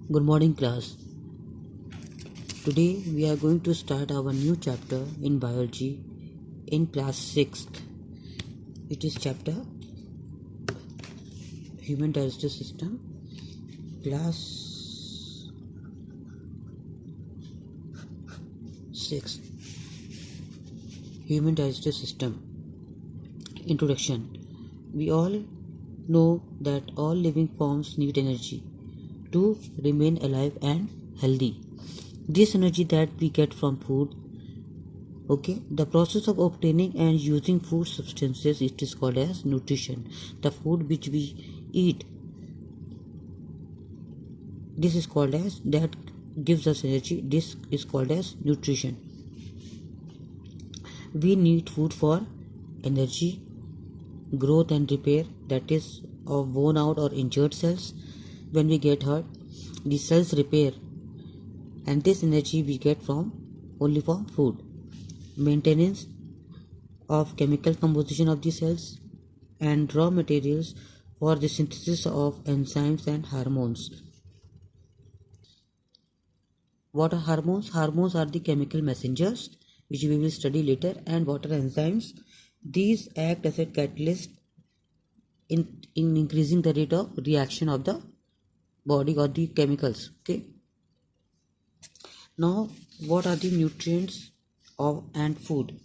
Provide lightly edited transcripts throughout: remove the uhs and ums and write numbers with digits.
Good morning, class. Today we are going to start our new chapter in biology in class 6th. It is chapter Human Digestive System, class 6th. Human Digestive System. Introduction. We all know that all living forms need energy to remain alive and healthy. This energy that we get from food, the process of obtaining and using food substances, it is called as nutrition. The food which we eat, this is called as, that gives us energy, this is called as nutrition. We need food for energy, growth and repair, that is of worn out or injured cells. When we get hurt, the cells repair, and this energy we get only from food. Maintenance of chemical composition of the cells and raw materials for the synthesis of enzymes and hormones. What are hormones? Hormones are the chemical messengers which we will study later. And what are enzymes? These act as a catalyst in increasing the rate of reaction of the body or the chemicals. Now, what are the nutrients and food?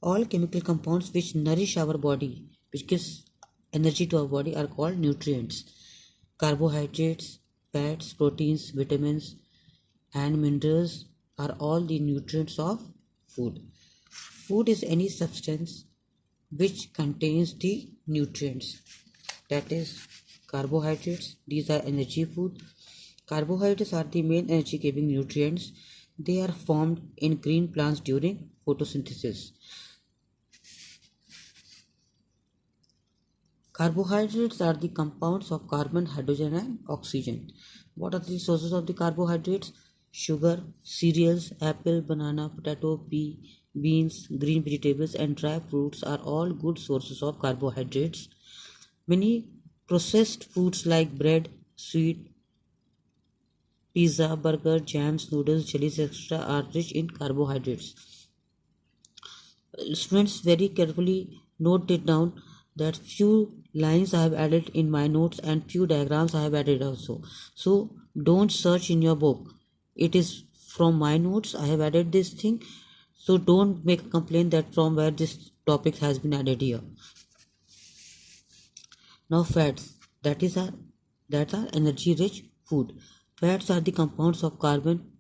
All chemical compounds which nourish our body, which gives energy to our body, are called nutrients. Carbohydrates, fats, proteins, vitamins and minerals are all the nutrients of food. Food is any substance which contains the nutrients, that is carbohydrates. These are energy food. Carbohydrates are the main energy giving nutrients. They are formed in green plants during photosynthesis. Carbohydrates are the compounds of carbon, hydrogen and oxygen. What are the sources of the carbohydrates? Sugar, cereals, apple, banana, potato, pea, beans, green vegetables and dry fruits are all good sources of carbohydrates. Many processed foods like bread, sweet, pizza, burger, jams, noodles, jellies, etc. are rich in carbohydrates. Students, very carefully note it down that few lines I have added in my notes and few diagrams I have added also. So don't search in your book. It is from my notes I have added this thing. So don't make a complaint that from where this topic has been added here. Now fats, that are energy rich food. Fats are the compounds of carbon,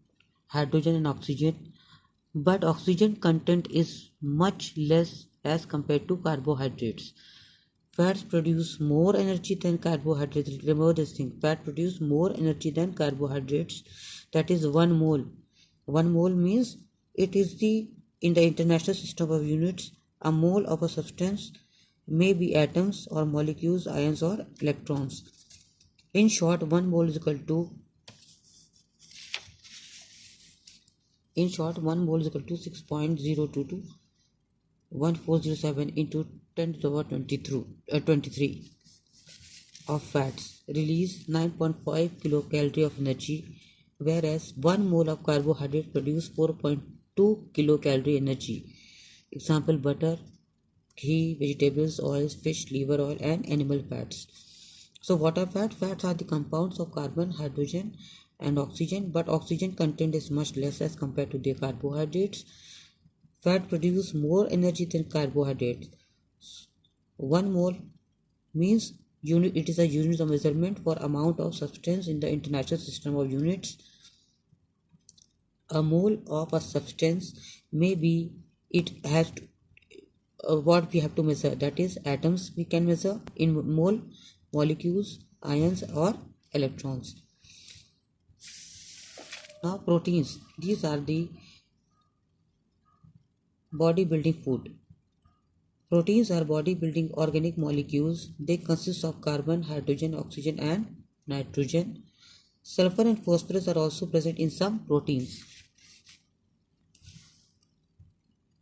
hydrogen and oxygen, but oxygen content is much less as compared to carbohydrates. Fats produce more energy than carbohydrates. Remember this thing, fat produce more energy than carbohydrates. That is 1 mole. 1 mole means it is in the International System of Units, a mole of a substance may be atoms or molecules, ions or electrons. In short, 1 mole is equal to 6.022 1407 into 10 to the power 23 of fats release 9.5 kilocalorie of energy, whereas 1 mole of carbohydrate produce 4.2 kilocalorie energy. Example: butter, ghee, vegetables, oils, fish, liver oil and animal fats. So what are fats? Fats are the compounds of carbon, hydrogen and oxygen, but oxygen content is much less as compared to the carbohydrates. Fat produce more energy than carbohydrates. 1 mole means unit. It is a unit of measurement for amount of substance in the International System of Units. A mole of a substance may be, it has to, what we have to measure, that is atoms we can measure in mole, molecules, ions or electrons. Now proteins, these are the bodybuilding food. Proteins are bodybuilding organic molecules. They consist of carbon, hydrogen, oxygen and nitrogen. Sulfur and phosphorus are also present in some proteins.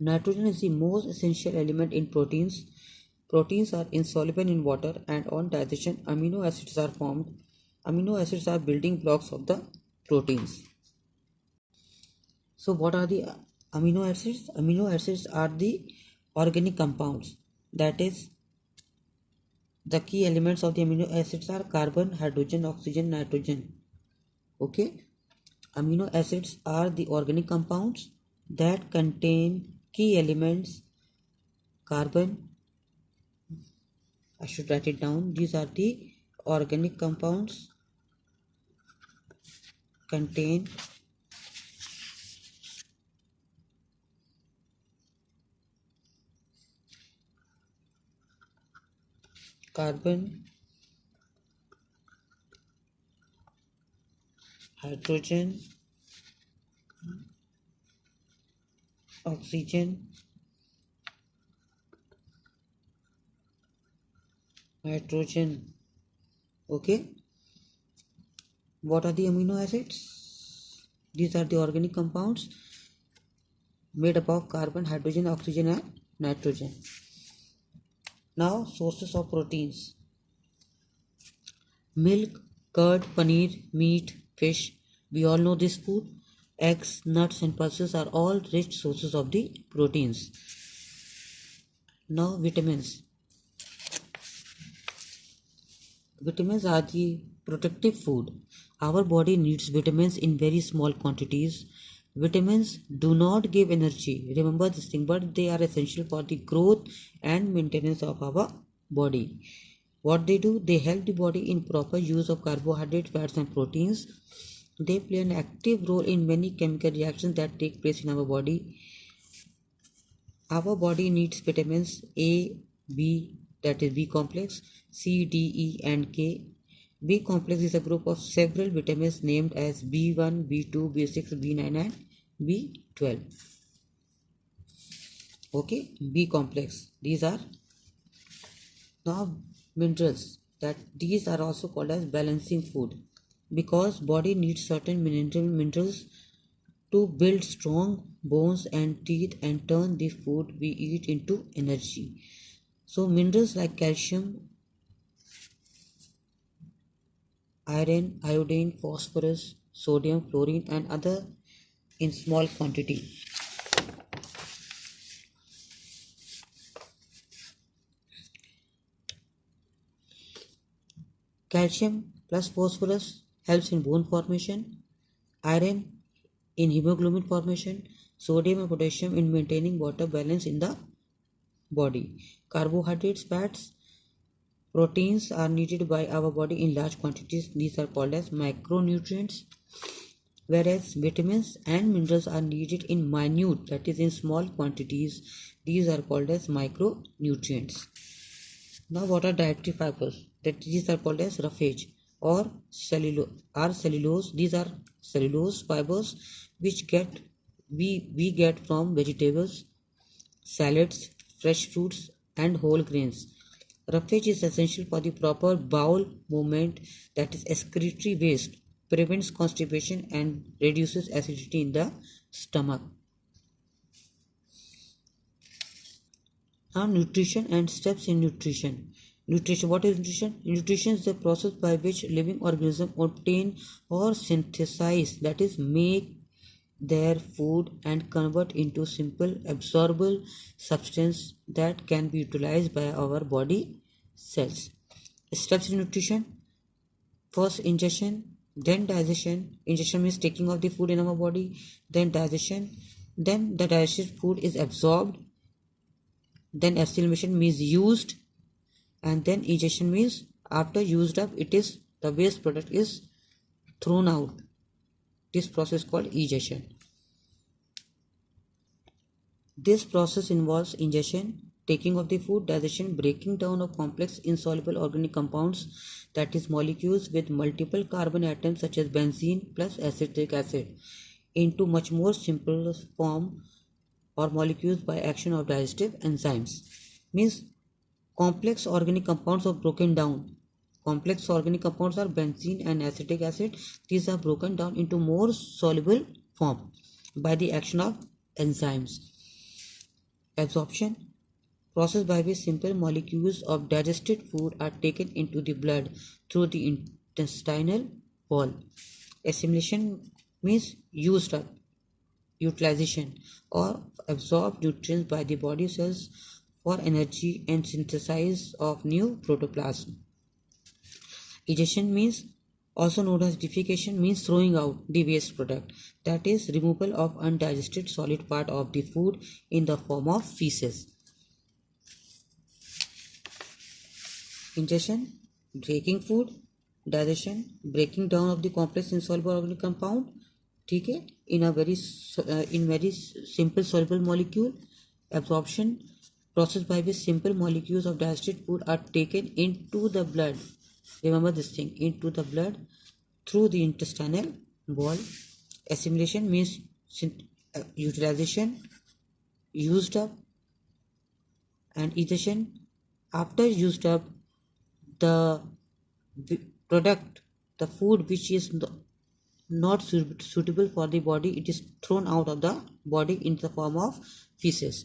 Nitrogen is the most essential element in proteins. Proteins are insoluble in water, and on digestion, amino acids are formed. Amino acids are building blocks of the proteins. So, what are the amino acids? Amino acids are the organic compounds. That is, the key elements of the amino acids are carbon, hydrogen, oxygen, nitrogen. Okay. Amino acids are the organic compounds that contain key elements carbon. I should write it down. These are the organic compounds contain carbon, hydrogen, oxygen, nitrogen. Okay. What are the amino acids? These are the organic compounds made up of carbon, hydrogen, oxygen, and nitrogen. Now, sources of proteins: milk, curd, paneer, meat, fish. We all know this food. Eggs, nuts, and pulses are all rich sources of the proteins. Now, vitamins. Vitamins are the protective food. Our body needs vitamins in very small quantities. Vitamins do not give energy. Remember this thing, but they are essential for the growth and maintenance of our body. What they do, they help the body in proper use of carbohydrates, fats, and proteins. They play an active role in many chemical reactions that take place in our body. Our body needs vitamins A, B, that is B complex, C, D, E, and K. B complex is a group of several vitamins named as B1, B2, B6, B9, and B12. Okay, B complex. These are now minerals. That these are also called as balancing food, because body needs certain minerals to build strong bones and teeth and turn the food we eat into energy. So minerals like calcium, iron, iodine, phosphorus, sodium, chlorine, and other in small quantity. Calcium plus phosphorus helps in bone formation, iron in hemoglobin formation, sodium and potassium in maintaining water balance in the body. Carbohydrates, fats, proteins are needed by our body in large quantities. These are called as micronutrients, whereas vitamins and minerals are needed in minute, that is in small quantities. These are called as micronutrients. Now, what are dietary fibers? That these are called as roughage or cellulose. These are cellulose fibers which we get from vegetables, salads, fresh fruits, and whole grains. Roughage is essential for the proper bowel movement, that is excretory waste, prevents constipation, and reduces acidity in the stomach. Now, nutrition and steps in nutrition. Nutrition. What is nutrition? Nutrition is the process by which living organisms obtain or synthesize, that is, make their food and convert into simple absorbable substance that can be utilized by our body cells. Steps in nutrition: first ingestion, then digestion. Ingestion means taking of the food in our body, then digestion, then the digested food is absorbed, then assimilation means used, and then egestion means after used up it is the waste product is thrown out. This process is called egestion. This process involves ingestion, taking of the food, digestion, breaking down of complex insoluble organic compounds, that is molecules with multiple carbon atoms such as benzene plus acetic acid, into much more simple form or molecules by action of digestive enzymes. Means complex organic compounds are broken down. Complex organic compounds are benzene and acetic acid. These are broken down into more soluble form by the action of enzymes. Absorption. process by which simple molecules of digested food are taken into the blood through the intestinal wall. Assimilation means used up, utilization, or absorbed nutrients by the body cells for energy and synthesis of new protoplasm. Egestion means, also known as defecation, means throwing out the waste product, that is removal of undigested solid part of the food in the form of feces. Ingestion, breaking food. Digestion, breaking down of the complex insoluble organic compound, ठीक है, in very simple soluble molecule. Absorption, process by which simple molecules of digested food are taken into the blood. Remember this thing, into the blood through the intestinal wall. Assimilation means utilization, used up, and egestion, after used up, the product, the food which is not suitable for the body, it is thrown out of the body in the form of feces.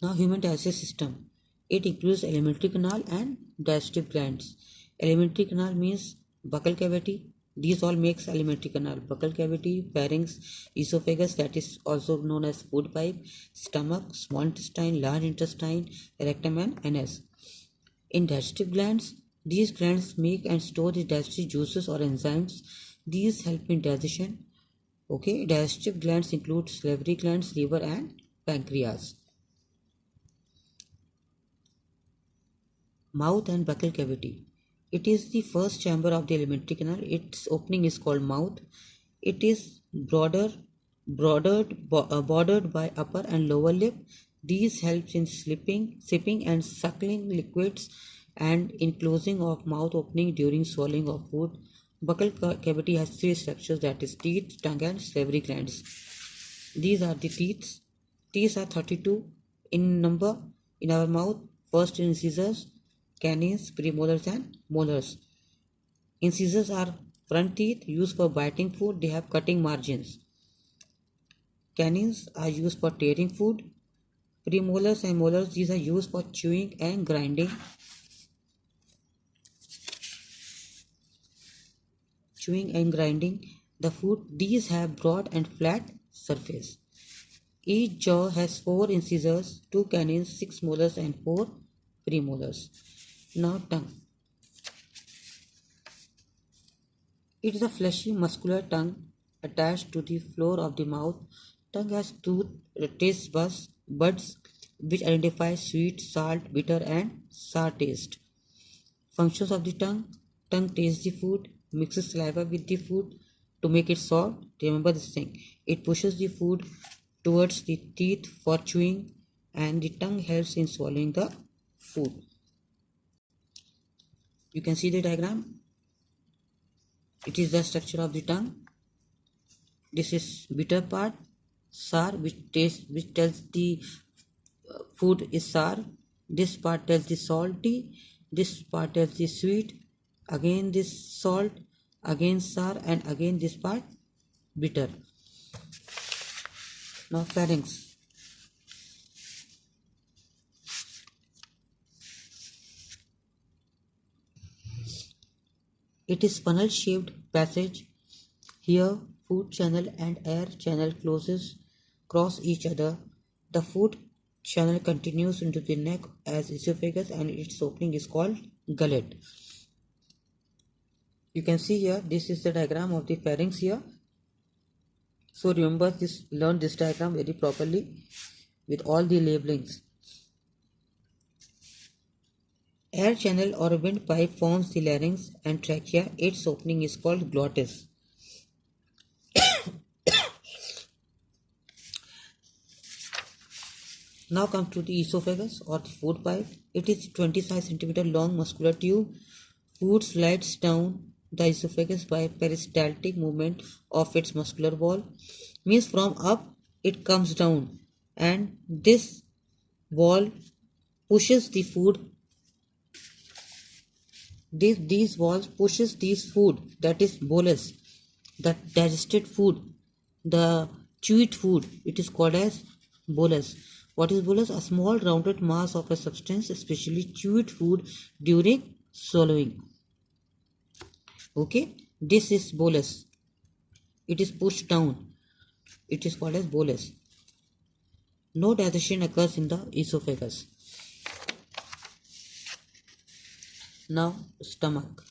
Now, human digestive system. It includes alimentary canal and digestive glands. Alimentary canal means buccal cavity. These all makes alimentary canal. Buccal cavity, pharynx, esophagus, that is also known as food pipe, stomach, small intestine, large intestine, rectum, and anus. In digestive glands, these glands make and store the digestive juices or enzymes. These help in digestion. Okay, digestive glands include salivary glands, liver, and pancreas. Mouth and buccal cavity. It is the first chamber of the alimentary canal. Its opening is called mouth. It is bordered by upper and lower lip. These helps in sipping and suckling liquids and in closing of mouth opening during swallowing of food. Buccal cavity has three structures, that is teeth, tongue, and salivary glands. These are the teeth. Teeth are 32 in number in our mouth. First incisors, canines, premolars, and molars. Incisors are front teeth used for biting food. They have cutting margins. Canines are used for tearing food. Premolars and molars, these are used for chewing and grinding. The food. These have broad and flat surface. Each jaw has 4 incisors, 2 canines, 6 molars, and 4 premolars. Now, tongue. It is a fleshy, muscular tongue attached to the floor of the mouth. Tongue has taste buds which identify sweet, salt, bitter, and sour taste. Functions of the tongue. Tongue tastes the food, mixes saliva with the food to make it soft. Remember this thing. It pushes the food towards the teeth for chewing, and the tongue helps in swallowing the food. You can see the diagram. It is the structure of the tongue. This is bitter part, sour, which tells the food is sour. This part tells the salty. This part tells the sweet. Again this salt, again sour, and again this part bitter. Now, pharynx. It is funnel shaped passage. Here food channel and air channel cross each other. The food channel continues into the neck as esophagus, and its opening is called gullet. You can see here, this is the diagram of the pharynx here. So remember this, learn this diagram very properly with all the labelings. Air channel or windpipe forms the larynx and trachea. Its opening is called glottis. Now come to the esophagus or the food pipe. It is 25 cm long muscular tube. Food slides down the esophagus by peristaltic movement of its muscular wall. Means from up it comes down, and this wall pushes the food. These walls pushes these food, that is bolus, the digested food, the chewed food. It is called as bolus. What is bolus? A small rounded mass of a substance, especially chewed food, during swallowing. Okay, this is bolus. It is pushed down. It is called as bolus. No digestion occurs in the esophagus. Now, stomach.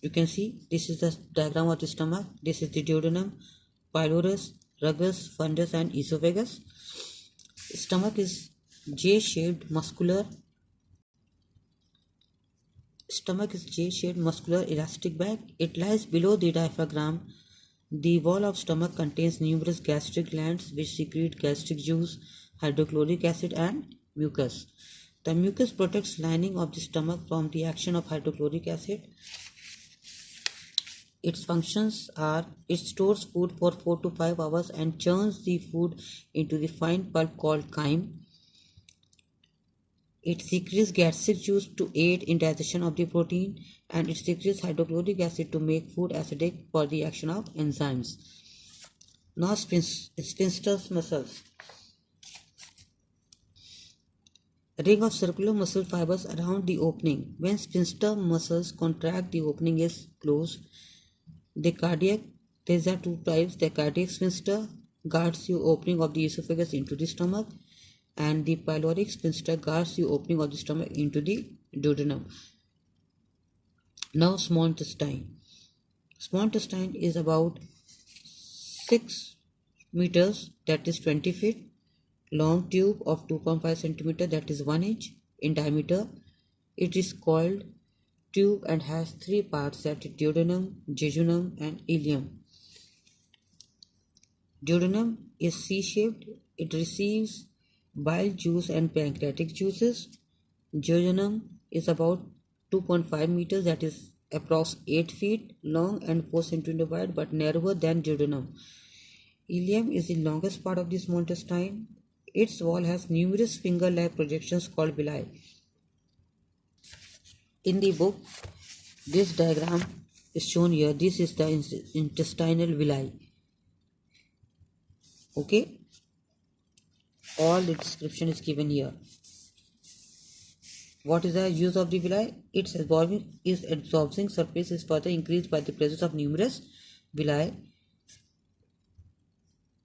You can see this is the diagram of the stomach. This is the duodenum, pylorus, rugus, fundus, and esophagus. Stomach is J-shaped muscular. Stomach is J-shaped muscular elastic bag. It lies below the diaphragm. The wall of stomach contains numerous gastric glands which secrete gastric juice, hydrochloric acid, and mucus. The mucus protects lining of the stomach from the action of hydrochloric acid. Its functions are it stores food for 4 to 5 hours and churns the food into the fine pulp called chyme. It secretes gastric juice to aid in digestion of the protein, and it secretes hydrochloric acid to make food acidic for the action of enzymes. Now, sphincter's muscles. A ring of circular muscle fibers around the opening. When sphincter muscles contract, the opening is closed. The cardiac, there are two types. The cardiac sphincter guards the opening of the esophagus into the stomach, and the pyloric sphincter guards the opening of the stomach into the duodenum. Now, small intestine. Small intestine is about 6 meters, that is 20 feet, long tube of 2.5 centimeter, that is 1 inch in diameter. It is called tube and has 3 parts, that is duodenum, jejunum, and ileum. Duodenum is C-shaped. It receives bile juice and pancreatic juices. Jejunum is about 2.5 meters, that is approx 8 feet long and 4 centimeter wide, but narrower than duodenum. Ileum is the longest part of the small intestine. Its wall has numerous finger-like projections called villi. In the book, this diagram is shown here. This is the intestinal villi. Okay, all the description is given here. What is the use of the villi? Its absorbing surface is further increased by the presence of numerous villi.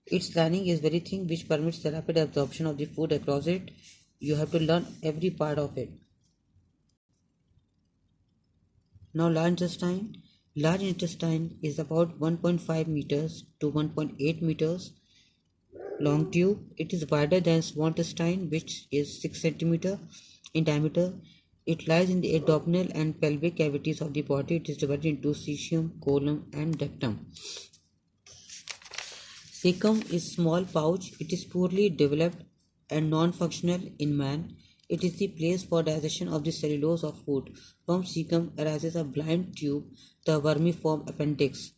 Its lining is very thin, which permits the rapid absorption of the food across it. You have to learn every part of it. Now, large intestine. Large intestine is about 1.5 meters to 1.8 meters long tube. It is wider than small intestine, which is 6 centimeter in diameter. It lies in the abdominal and pelvic cavities of the body. It is divided into cecum, colon, and rectum. Cecum is small pouch. It is poorly developed and non-functional in man. It is the place for digestion of the cellulose of food. From cecum arises a blind tube, the vermiform appendix.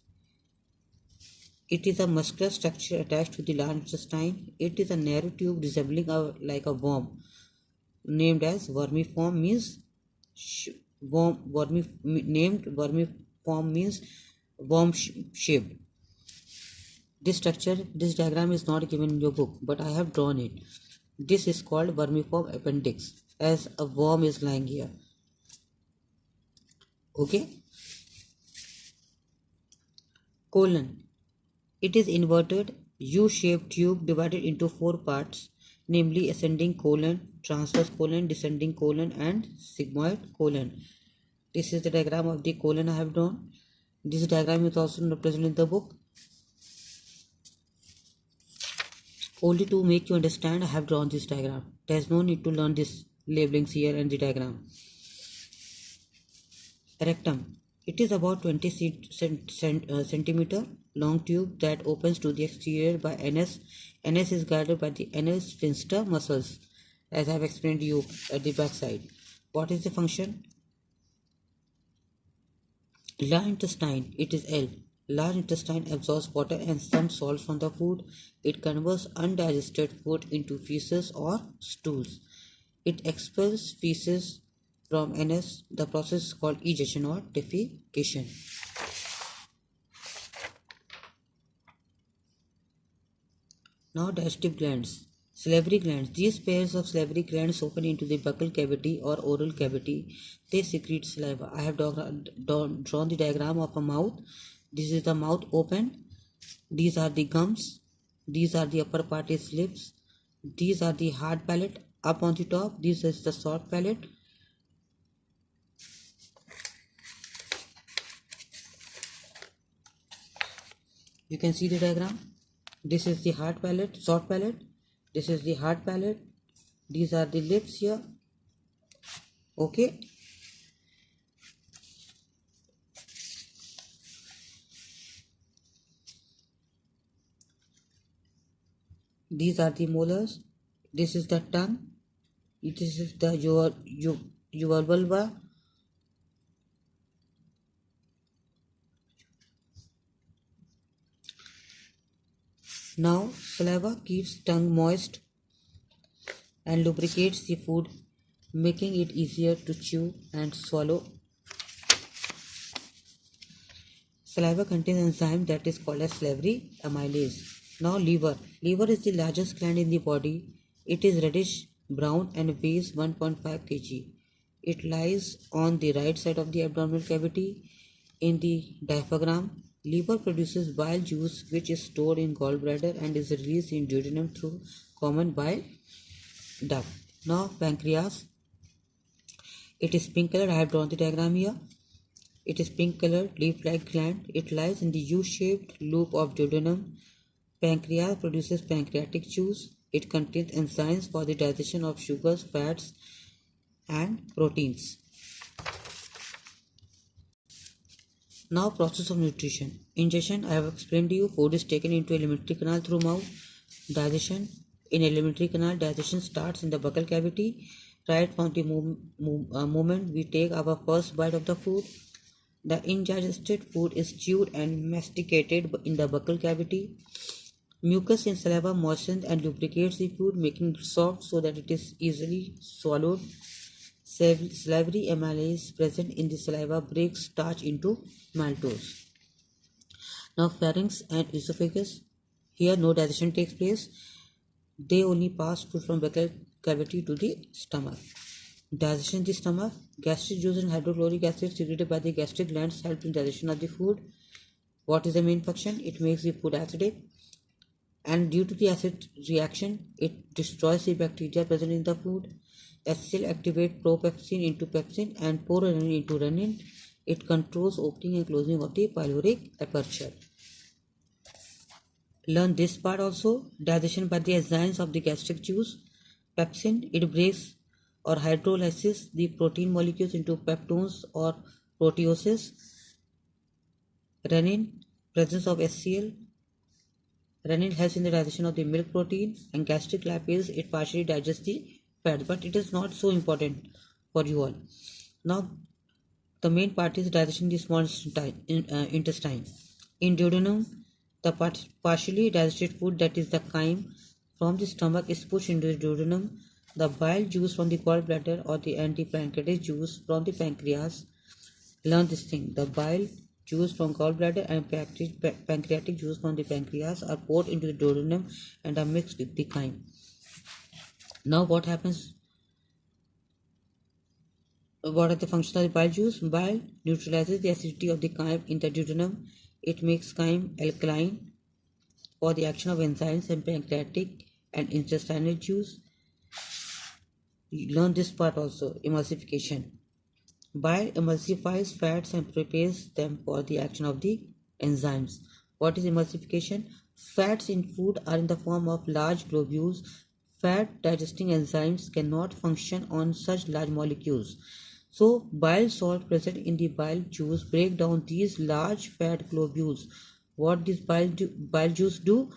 It is a muscular structure attached to the large intestine. It is a narrow tube resembling like a worm, named as vermiform means worm shaped. This diagram is not given in your book, but I have drawn it. This is called vermiform appendix, as a worm is lying here. Okay. Colon. It is inverted U-shaped tube divided into 4 parts, namely ascending colon, transverse colon, descending colon, and sigmoid colon. This is the diagram of the colon I have drawn. This diagram is also not present in the book. Only to make you understand, I have drawn this diagram. There is no need to learn this labelings here and the diagram. Rectum. It is about 20 centimeter long tube that opens to the exterior by anus. Anus is guarded by the anal sphincter muscles, as I have explained to you at the back side. What is the function? Large intestine. It is L. Large intestine absorbs water and some salt from the food. It converts undigested food into feces or stools. It expels feces from anus. The process is called ejection or defecation. Now, digestive glands. Salivary glands. These pairs of salivary glands open into the buccal cavity or oral cavity. They secrete saliva. I have drawn the diagram of a mouth. This is the mouth open. These are the gums. These are the upper part is lips. These are the hard palate up on the top. This is the soft palate. You can see the diagram. This is the hard palate, soft palate. This is the hard palate. These are the lips here. Okay. These are the molars. This is the tongue. This is the your vulva. Now saliva keeps tongue moist and lubricates the food, making it easier to chew and swallow. Saliva contains an enzyme that is called as salivary amylase. Now liver. Liver is the largest gland in the body. It is reddish brown and weighs 1.5 kg. It lies on the right side of the abdominal cavity in the diaphragm. Liver produces bile juice which is stored in gallbladder and is released in duodenum through common bile duct. Now pancreas. It is pink colored. I have drawn the diagram here. It is pink colored leaf-like gland. It lies in the U-shaped loop of duodenum. Pancreas produces pancreatic juice. It contains enzymes for the digestion of sugars, fats, and proteins. Now process of nutrition. Ingestion, I have explained to you, food is taken into alimentary canal through mouth. Digestion, in alimentary canal, digestion starts in the buccal cavity. Right from the moment we take our first bite of the food, the indigested food is chewed and masticated in the buccal cavity. Mucus in saliva moistens and lubricates the food, making it soft so that it is easily swallowed. Salivary amylase present in the saliva breaks starch into maltose. Now pharynx and esophagus. Here no digestion takes place. They only pass food from buccal cavity to the stomach. Digestion in the stomach. Gastric juice and hydrochloric acid secreted by the gastric glands help in digestion of the food. What is the main function? It makes the food acidic. And due to the acid reaction, it destroys the bacteria present in the food. HCl activates propepsin into pepsin and prorenin into renin. It controls opening and closing of the pyloric aperture. Learn this part also. Digestion by the enzymes of the gastric juice. Pepsin, it breaks or hydrolyzes the protein molecules into peptones or proteoses. Renin, presence of HCl. Renin helps in the digestion of the milk protein, and gastric lipase, it partially digests the fat, but it is not so important for you all. Now the main part is digestion in the small intestine. In duodenum, the partially digested food, that is the chyme from the stomach, is pushed into the duodenum. The bile juice from the gallbladder or the antipancreatic juice from the pancreas. Learn this thing. The bile juice from gallbladder and pancreatic juice from the pancreas are poured into the duodenum and are mixed with the chyme. Now what happens? What are the functions of the bile juice? Bile neutralizes the acidity of the chyme in the duodenum. It makes chyme alkaline for the action of enzymes and pancreatic and intestinal juice. Learn this part also. Emulsification. Bile emulsifies fats and prepares them for the action of the enzymes. What is emulsification? Fats in food are in the form of large globules. Fat digesting enzymes cannot function on such large molecules. So bile salt present in the bile juice break down these large fat globules. What does bile juice do?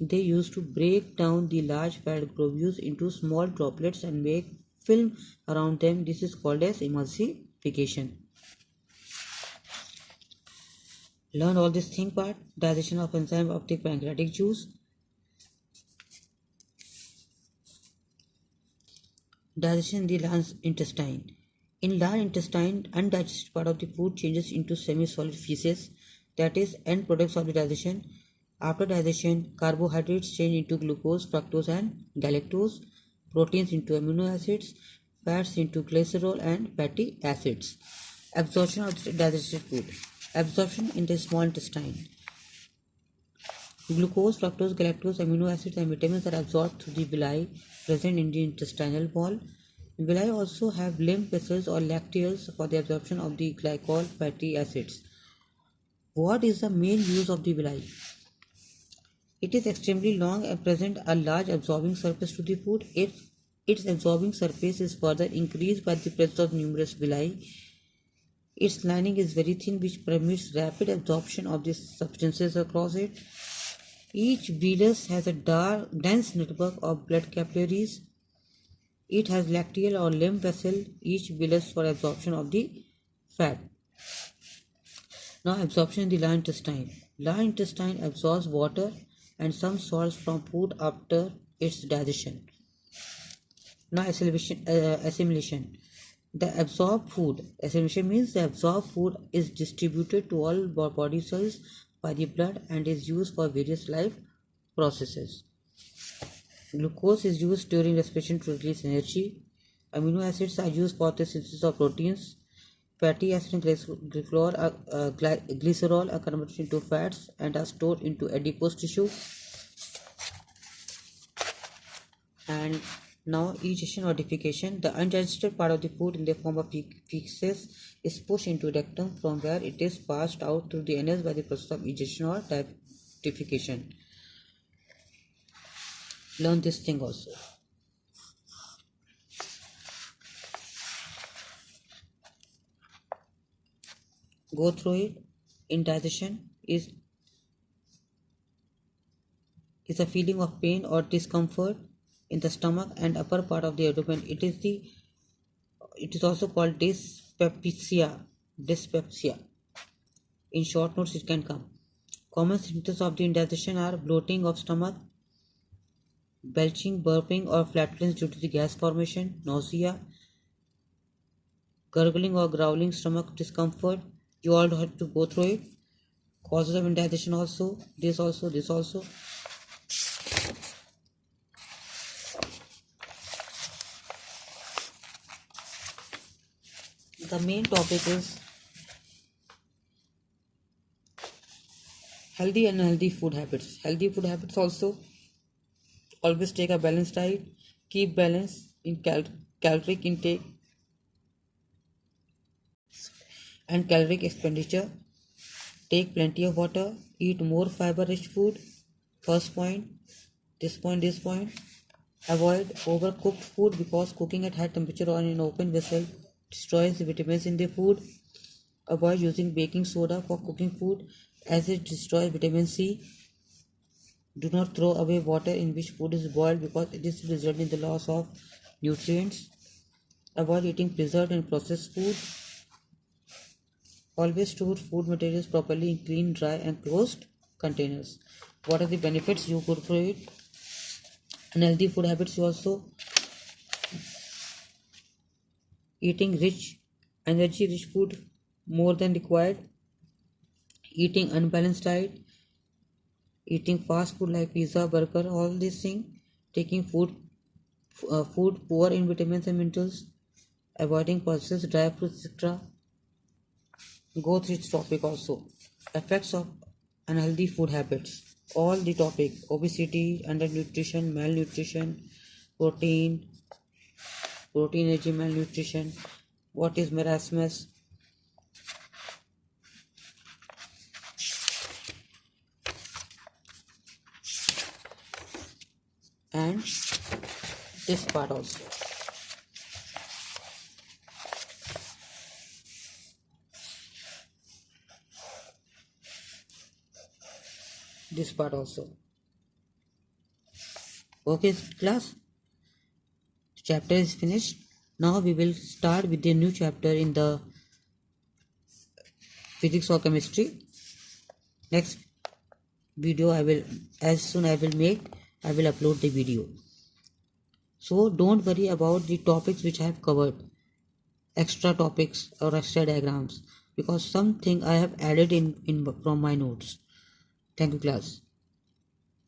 They used to break down the large fat globules into small droplets and make film around them. This is called as emulsification. Learn all this thing part. Digestion of enzyme of the pancreatic juice. Digestion in the large intestine. In large intestine, undigested part of the food changes into semi-solid feces, that is end products of the digestion. After digestion, carbohydrates change into glucose, fructose and galactose, proteins into amino acids, fats into glycerol and fatty acids. Absorption of digested food. Absorption in the small intestine. Glucose, fructose, galactose, amino acids and vitamins are absorbed through the villi present in the intestinal wall. Villi also have lymph vessels or lacteals for the absorption of the glycol fatty acids. What is the main use of the villi? It is extremely long and present a large absorbing surface to the food. Its absorbing surface is further increased by the presence of numerous villi. Its lining is very thin, which permits rapid absorption of the substances across it. Each villus has a dense network of blood capillaries. It has lacteal or lymph vessel, each villus for absorption of the fat. Now absorption in the large intestine. Large intestine absorbs water and some salts from food after its digestion. Now assimilation. The absorbed food. Assimilation means the absorbed food is distributed to all body cells by the blood and is used for various life processes. Glucose is used during respiration to release energy. Amino acids are used for the synthesis of proteins. Fatty acids and glycerol are converted into fats and are stored into adipose tissue. And now egestion or defecation. The undigested part of the food in the form of feces is pushed into rectum, from where it is passed out through the anus by the process of egestion or defecation. Learn this thing also. Go through it. Indigestion is a feeling of pain or discomfort in the stomach and upper part of the abdomen. It is also called dyspepsia. In short notes, it can come. Common symptoms of the indigestion are bloating of stomach, belching, burping or flatulence due to the gas formation, nausea, gurgling or growling, stomach discomfort. You all have to go through it. Causes of indigestion also. This also. The main topic is healthy and unhealthy food habits. Healthy food habits also. Always take a balanced diet. Keep balance in caloric intake and caloric expenditure. Take plenty of water. Eat more fiber-rich food. First point. This point. Avoid overcooked food because cooking at high temperature or in an open vessel destroys the vitamins in the food. Avoid using baking soda for cooking food as it destroys vitamin C. Do not throw away water in which food is boiled because it is result in the loss of nutrients. Avoid eating preserved and processed food. Always store food materials properly in clean, dry and closed containers. What are the benefits? You go through it. Unhealthy food habits also. Eating energy-rich food more than required. Eating unbalanced diet. Eating fast food like pizza, burger, all these things. Taking food poor in vitamins and minerals. Avoiding processed dry fruits, etc. Go through this topic also. Effects of unhealthy food habits. All the topic: obesity, undernutrition, malnutrition, protein energy, malnutrition. What is marasmus? And this part also. This part also. Okay, class. Chapter is finished. Now we will start with the new chapter in the physics or chemistry. Next video I will upload the video. So don't worry about the topics which I have covered, extra topics or extra diagrams, because something I have added in from my notes. Thank you, class.